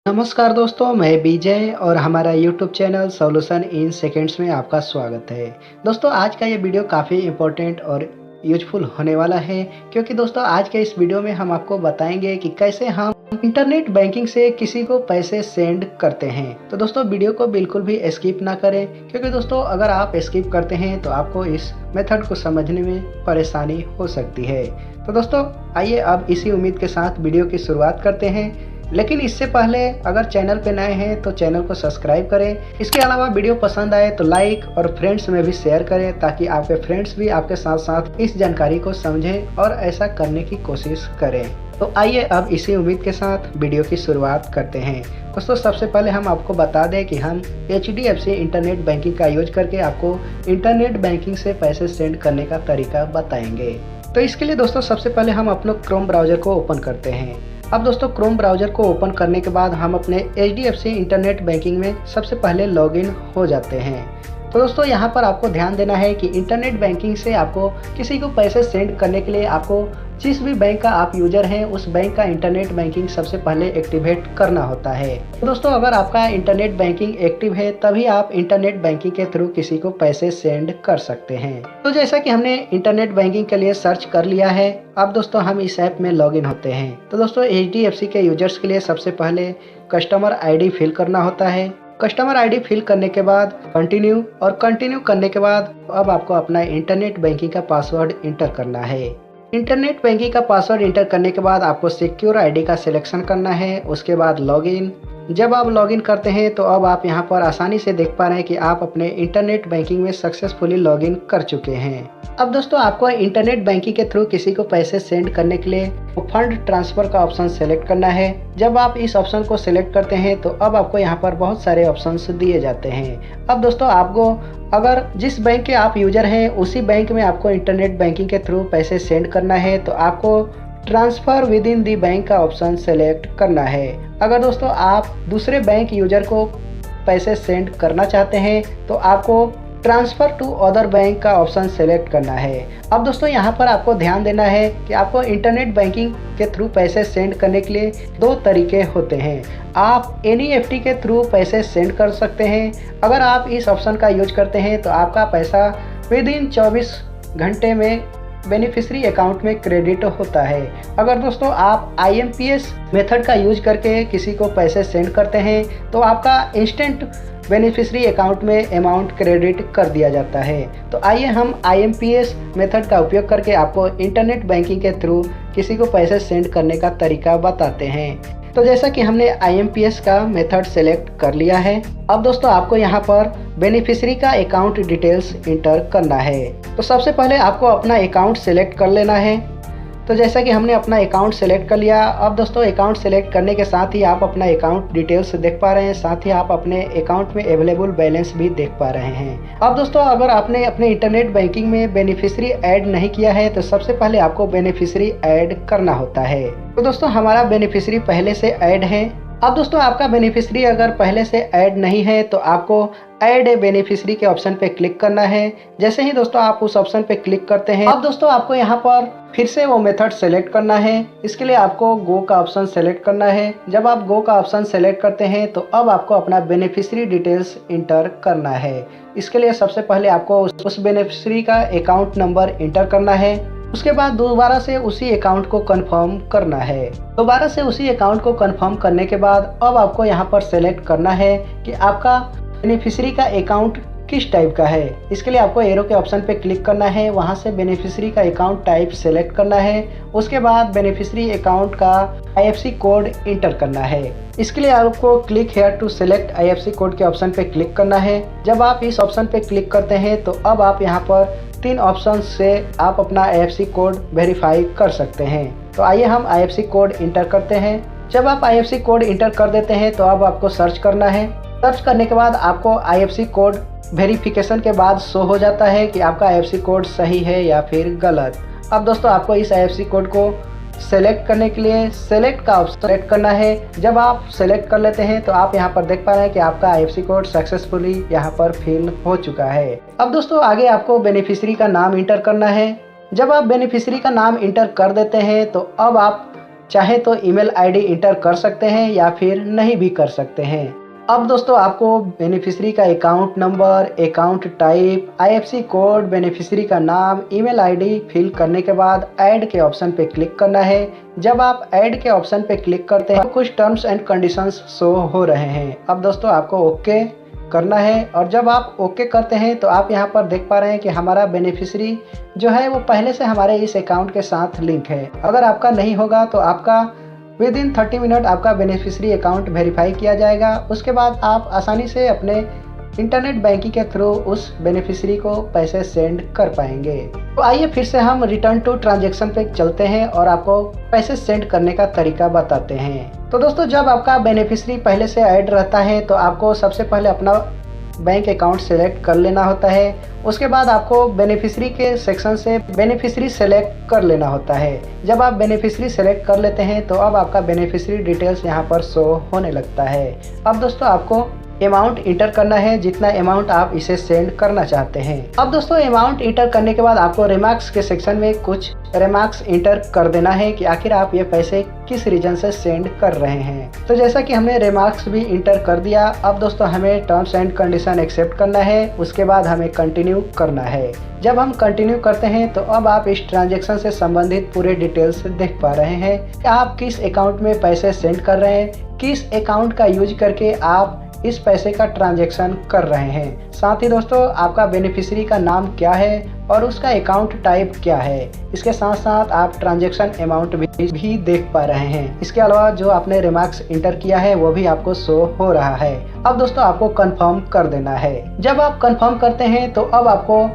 नमस्कार दोस्तों, मैं विजय और हमारा YouTube channel solution in seconds में आपका स्वागत है। दोस्तों, आज का ये वीडियो काफ़ी इम्पोर्टेंट और यूजफुल होने वाला है, क्योंकि दोस्तों आज के इस वीडियो में हम आपको बताएंगे कि कैसे हम इंटरनेट बैंकिंग से किसी को पैसे सेंड करते हैं। तो दोस्तों वीडियो को बिल्कुल भी स्किप ना करें, क्योंकि दोस्तों अगर आप स्किप करते हैं तो आपको इस मेथड को समझने में परेशानी हो सकती है। तो दोस्तों आइए अब इसी उम्मीद के साथ वीडियो की शुरुआत करते हैं। लेकिन इससे पहले अगर चैनल पे नए हैं तो चैनल को सब्सक्राइब करें। इसके अलावा वीडियो पसंद आए तो लाइक और फ्रेंड्स में भी शेयर करें, ताकि आपके फ्रेंड्स भी आपके साथ साथ इस जानकारी को समझें और ऐसा करने की कोशिश करें। तो आइए अब इसी उम्मीद के साथ वीडियो की शुरुआत करते हैं। दोस्तों सबसे पहले हम आपको बता दें कि हम HDFC इंटरनेट बैंकिंग का यूज करके आपको इंटरनेट बैंकिंग से पैसे सेंड करने का तरीका बताएंगे। तो इसके लिए दोस्तों सबसे पहले हम अपने क्रोम ब्राउज़र को ओपन करते हैं। अब दोस्तों क्रोम ब्राउज़र को ओपन करने के बाद हम अपने HDFC इंटरनेट बैंकिंग में सबसे पहले लॉगिन हो जाते हैं। तो दोस्तों यहाँ पर आपको ध्यान देना है कि इंटरनेट बैंकिंग से आपको किसी को पैसे सेंड करने के लिए आपको जिस भी बैंक का आप यूजर हैं उस बैंक का इंटरनेट बैंकिंग सबसे पहले एक्टिवेट करना होता है। तो दोस्तों अगर आपका इंटरनेट बैंकिंग एक्टिव है तभी आप इंटरनेट बैंकिंग के थ्रू किसी को पैसे सेंड कर सकते हैं। तो जैसा कि हमने इंटरनेट बैंकिंग के लिए सर्च कर लिया है, अब दोस्तों हम इस ऐप में लॉगिन होते हैं। तो दोस्तों HDFC के यूजर्स के लिए सबसे पहले कस्टमर ID फिल करना होता है। कस्टमर ID फिल करने के बाद कंटिन्यू, और कंटिन्यू करने के बाद अब आपको अपना इंटरनेट बैंकिंग का पासवर्ड इंटर करना है। इंटरनेट बैंकिंग का पासवर्ड इंटर करने के बाद आपको सिक्योर ID का सिलेक्शन करना है। उसके बाद लॉगिन। जब आप लॉगिन करते हैं तो अब आप यहां पर आसानी से देख पा रहे हैं कि आप अपने इंटरनेट बैंकिंग में सक्सेसफुली लॉगिन कर चुके हैं। अब दोस्तों आपको इंटरनेट बैंकिंग के थ्रू किसी को पैसे सेंड करने के लिए फंड ट्रांसफर का ऑप्शन सेलेक्ट करना है। जब आप इस ऑप्शन को सेलेक्ट करते हैं तो अब आपको यहाँ पर बहुत सारे ऑप्शंस दिए जाते हैं। अब दोस्तों आपको अगर जिस बैंक के आप यूजर हैं उसी बैंक में आपको इंटरनेट बैंकिंग के थ्रू पैसे सेंड करना है तो आपको transfer with in the bank का ऑप्शन सेलेक्ट करना है। अगर दोस्तों आप दूसरे बैंक यूजर को पैसे सेंड करना चाहते हैं तो आपको ट्रांसफ़र टू अदर बैंक का ऑप्शन सेलेक्ट करना है। अब दोस्तों यहाँ पर आपको ध्यान देना है कि आपको इंटरनेट बैंकिंग के थ्रू पैसे सेंड करने के लिए दो तरीके होते हैं। आप NEFT के थ्रू पैसे सेंड कर सकते हैं। अगर आप इस ऑप्शन का यूज करते हैं तो आपका पैसा विद इन 24 घंटे में बेनिफिशियरी अकाउंट में क्रेडिट होता है। अगर दोस्तों आप IMPS मेथड का यूज करके किसी को पैसे सेंड करते हैं तो आपका इंस्टेंट बेनिफिशियरी अकाउंट में अमाउंट क्रेडिट कर दिया जाता है। तो आइए हम IMPS मेथड का उपयोग करके आपको इंटरनेट बैंकिंग के थ्रू किसी को पैसे सेंड करने का तरीका बताते हैं। तो जैसा कि हमने IMPS का मेथड सेलेक्ट कर लिया है, अब दोस्तों आपको यहाँ पर बेनिफिशियरी का अकाउंट डिटेल्स इंटर करना है। तो सबसे पहले आपको अपना अकाउंट सेलेक्ट कर लेना है। तो जैसा कि हमने अपना अकाउंट सेलेक्ट कर लिया, अब दोस्तों अकाउंट सेलेक्ट करने के साथ ही आप अपना अकाउंट डिटेल्स देख पा रहे हैं, साथ ही आप अपने अकाउंट में अवेलेबल बैलेंस भी देख पा रहे हैं। अब दोस्तों अगर आपने अपने इंटरनेट बैंकिंग में बेनिफिशियरी ऐड नहीं किया है तो सबसे पहले आपको बेनिफिशियरी ऐड करना होता है। तो दोस्तों हमारा बेनिफिशियरी पहले से ऐड है। अब दोस्तों आपका बेनिफिशियरी अगर पहले से ऐड नहीं है तो आपको ऐड ए बेनिफिशियरी के ऑप्शन पे क्लिक करना है। जैसे ही दोस्तों आप उस ऑप्शन पे क्लिक करते हैं, अब दोस्तों आपको यहाँ पर फिर से वो मेथड सेलेक्ट करना है। इसके लिए आपको गो का ऑप्शन सेलेक्ट करना है। जब आप गो का ऑप्शन सेलेक्ट करते हैं तो अब आपको अपना बेनिफिशियरी डिटेल्स इंटर करना है। इसके लिए सबसे पहले आपको उस बेनिफिशियरी का अकाउंट नंबर इंटर करना है। उसके बाद दोबारा से उसी अकाउंट को कंफर्म करना है। दोबारा से उसी अकाउंट को कंफर्म करने के बाद अब आपको यहाँ पर सेलेक्ट करना है कि आपका बेनिफिशियरी का अकाउंट किस टाइप का है। इसके लिए आपको एरो के ऑप्शन पे क्लिक करना है, वहाँ से बेनिफिशियरी का अकाउंट टाइप सेलेक्ट करना है। उसके बाद बेनिफिशियरी अकाउंट का IFSC कोड इंटर करना है। इसके लिए आपको click here to select IFSC code के ऑप्शन पे क्लिक करना है। जब आप इस ऑप्शन पे क्लिक करते हैं तो अब आप यहाँ पर 3 ऑप्शन से आप अपना IFSC कोड वेरीफाई कर सकते हैं। तो आइए हम IFSC कोड इंटर करते हैं। जब आप IFSC कोड इंटर कर देते हैं तो अब आपको सर्च करना है। सर्च करने के बाद आपको IFSC कोड वेरिफिकेशन के बाद शो हो जाता है कि आपका IFSC कोड सही है या फिर गलत। अब दोस्तों आपको इस IFSC कोड को सेलेक्ट करने के लिए सेलेक्ट का ऑप्शन सेलेक्ट करना है। जब आप सेलेक्ट कर लेते हैं तो आप यहाँ पर देख पा रहे हैं कि आपका IFSC कोड सक्सेसफुली यहाँ पर फिल हो चुका है। अब दोस्तों आगे आपको बेनिफिशियरी का नाम इंटर करना है। जब आप बेनिफिशियरी का नाम इंटर कर देते हैं तो अब आप चाहे तो ईमेल आईडी इंटर कर सकते हैं या फिर नहीं भी कर सकते हैं। अब दोस्तों आपको बेनिफिशियरी का account number, account type, IFSC code, beneficiary का नाम, ईमेल आईडी फिल करने के बाद ऐड के ऑप्शन पे क्लिक करना है। जब आप ऐड के ऑप्शन पे क्लिक करते हैं तो कुछ टर्म्स एंड कंडीशंस शो हो रहे हैं। अब दोस्तों आपको ओके करना है और जब आप ओके करते हैं तो आप यहाँ पर देख पा रहे हैं कि हमारा बेनिफिशियरी जो है वो पहले से हमारे इस अकाउंट के साथ लिंक है। अगर आपका नहीं होगा तो आपका विद इन 30 मिनट आपका बेनिफिशियरी अकाउंट वेरीफाई किया जाएगा। उसके बाद आप आसानी से अपने इंटरनेट बैंकिंग के थ्रू उस बेनिफिशियरी को पैसे सेंड कर पाएंगे। तो आइए फिर से हम रिटर्न टू ट्रांजैक्शन पे चलते हैं और आपको पैसे सेंड करने का तरीका बताते हैं। तो दोस्तों जब आपका बेनिफिशियरी पहले से ऐड रहता है तो आपको सबसे पहले अपना बैंक अकाउंट सेलेक्ट कर लेना होता है। उसके बाद आपको बेनिफिशियरी के सेक्शन से बेनिफिशियरी सेलेक्ट कर लेना होता है। जब आप बेनिफिशियरी सेलेक्ट कर लेते हैं तो अब आपका बेनिफिशियरी डिटेल्स यहाँ पर शो होने लगता है। अब दोस्तों आपको अमाउंट इंटर करना है, जितना अमाउंट आप इसे सेंड करना चाहते हैं। अब दोस्तों अमाउंट इंटर करने के बाद आपको रिमार्क्स के सेक्शन में कुछ रिमार्क्स इंटर कर देना है कि आखिर आप ये पैसे किस रीजन से सेंड कर रहे हैं। तो जैसा कि हमने रिमार्क्स भी इंटर कर दिया, अब दोस्तों हमें टर्म्स एंड कंडीशन एक्सेप्ट करना है। उसके बाद हमें कंटिन्यू करना है। जब हम कंटिन्यू करते हैं तो अब आप इस ट्रांजैक्शन से संबंधित पूरे डिटेल्स देख पा रहे हैं कि आप किस अकाउंट में पैसे सेंड कर रहे हैं, किस अकाउंट का यूज करके आप इस पैसे का ट्रांजैक्शन कर रहे हैं। साथ ही दोस्तों आपका बेनिफिशियरी का नाम क्या है और उसका अकाउंट टाइप क्या है। इसके साथ साथ आप ट्रांजैक्शन अमाउंट भी देख पा रहे हैं। इसके अलावा जो आपने रिमार्क्स इंटर किया है वो भी आपको शो हो रहा है। अब दोस्तों आपको कंफर्म कर देना है। जब आप कंफर्म करते हैं तो अब आपको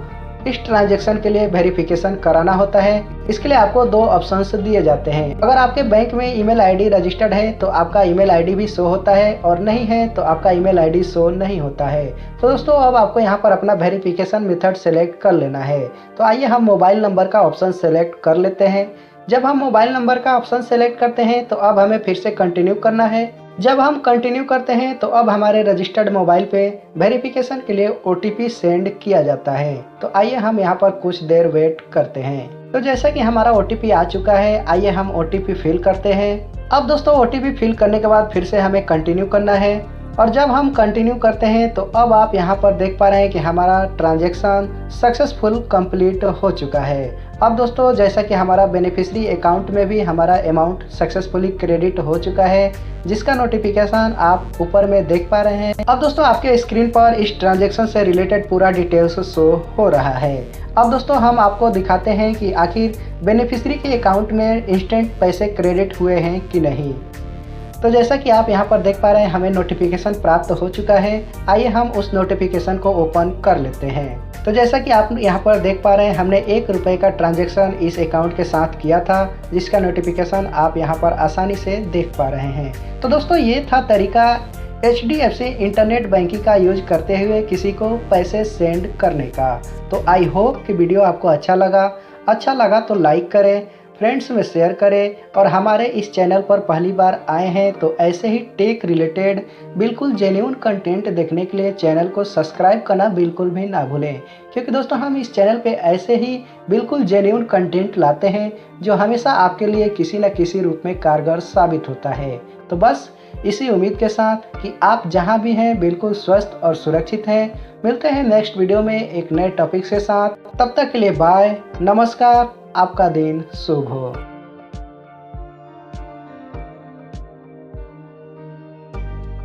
इस ट्रांजैक्शन के लिए वेरिफिकेशन कराना होता है। इसके लिए आपको दो ऑप्शंस दिए जाते हैं। अगर आपके बैंक में ईमेल आईडी रजिस्टर्ड है तो आपका ईमेल आईडी भी शो होता है और नहीं है तो आपका ईमेल आईडी शो नहीं होता है। तो दोस्तों अब आपको यहाँ पर अपना वेरिफिकेशन मेथड सेलेक्ट कर लेना है। तो आइए हम मोबाइल नंबर का ऑप्शन सेलेक्ट कर लेते हैं। जब हम मोबाइल नंबर का ऑप्शन सेलेक्ट करते हैं तो अब हमें फिर से कंटिन्यू करना है। जब हम कंटिन्यू करते हैं तो अब हमारे रजिस्टर्ड मोबाइल पे वेरिफिकेशन के लिए OTP सेंड किया जाता है। तो आइए हम यहाँ पर कुछ देर वेट करते हैं। तो जैसा कि हमारा OTP आ चुका है, आइए हम OTP फिल करते हैं। अब दोस्तों OTP फिल करने के बाद फिर से हमें कंटिन्यू करना है और जब हम कंटिन्यू करते हैं तो अब आप यहाँ पर देख पा रहे हैं कि हमारा ट्रांजैक्शन सक्सेसफुल कंप्लीट हो चुका है। अब दोस्तों जैसा कि हमारा बेनिफिशियरी अकाउंट में भी हमारा अमाउंट सक्सेसफुली क्रेडिट हो चुका है, जिसका नोटिफिकेशन आप ऊपर में देख पा रहे हैं। अब दोस्तों आपके स्क्रीन पर इस ट्रांजैक्शन से रिलेटेड पूरा डिटेल्स शो हो रहा है। अब दोस्तों हम आपको दिखाते हैं कि आखिर बेनिफिशियरी के अकाउंट में इंस्टेंट पैसे क्रेडिट हुए हैं कि नहीं। तो जैसा कि आप यहाँ पर देख पा रहे हैं हमें नोटिफिकेशन प्राप्त हो चुका है। आइए हम उस नोटिफिकेशन को ओपन कर लेते हैं। तो जैसा कि आप यहाँ पर देख पा रहे हैं हमने 1 रुपये का ट्रांजैक्शन इस अकाउंट के साथ किया था, जिसका नोटिफिकेशन आप यहाँ पर आसानी से देख पा रहे हैं। तो दोस्तों ये था तरीका HDFC इंटरनेट बैंकिंग का यूज करते हुए किसी को पैसे सेंड करने का। तो आई होप कि वीडियो आपको अच्छा लगा तो लाइक करें, फ्रेंड्स में शेयर करें और हमारे इस चैनल पर पहली बार आए हैं तो ऐसे ही टेक रिलेटेड बिल्कुल जेन्युइन कंटेंट देखने के लिए चैनल को सब्सक्राइब करना बिल्कुल भी ना भूलें, क्योंकि दोस्तों हम इस चैनल पे ऐसे ही बिल्कुल जेन्युइन कंटेंट लाते हैं जो हमेशा आपके लिए किसी न किसी रूप में कारगर साबित होता है। तो बस इसी उम्मीद के साथ कि आप जहां भी हैं बिल्कुल स्वस्थ और सुरक्षित हैं। मिलते हैं नेक्स्ट वीडियो में एक नए टॉपिक के साथ। तब तक के लिए बाय, नमस्कार, आपका दिन शुभ हो।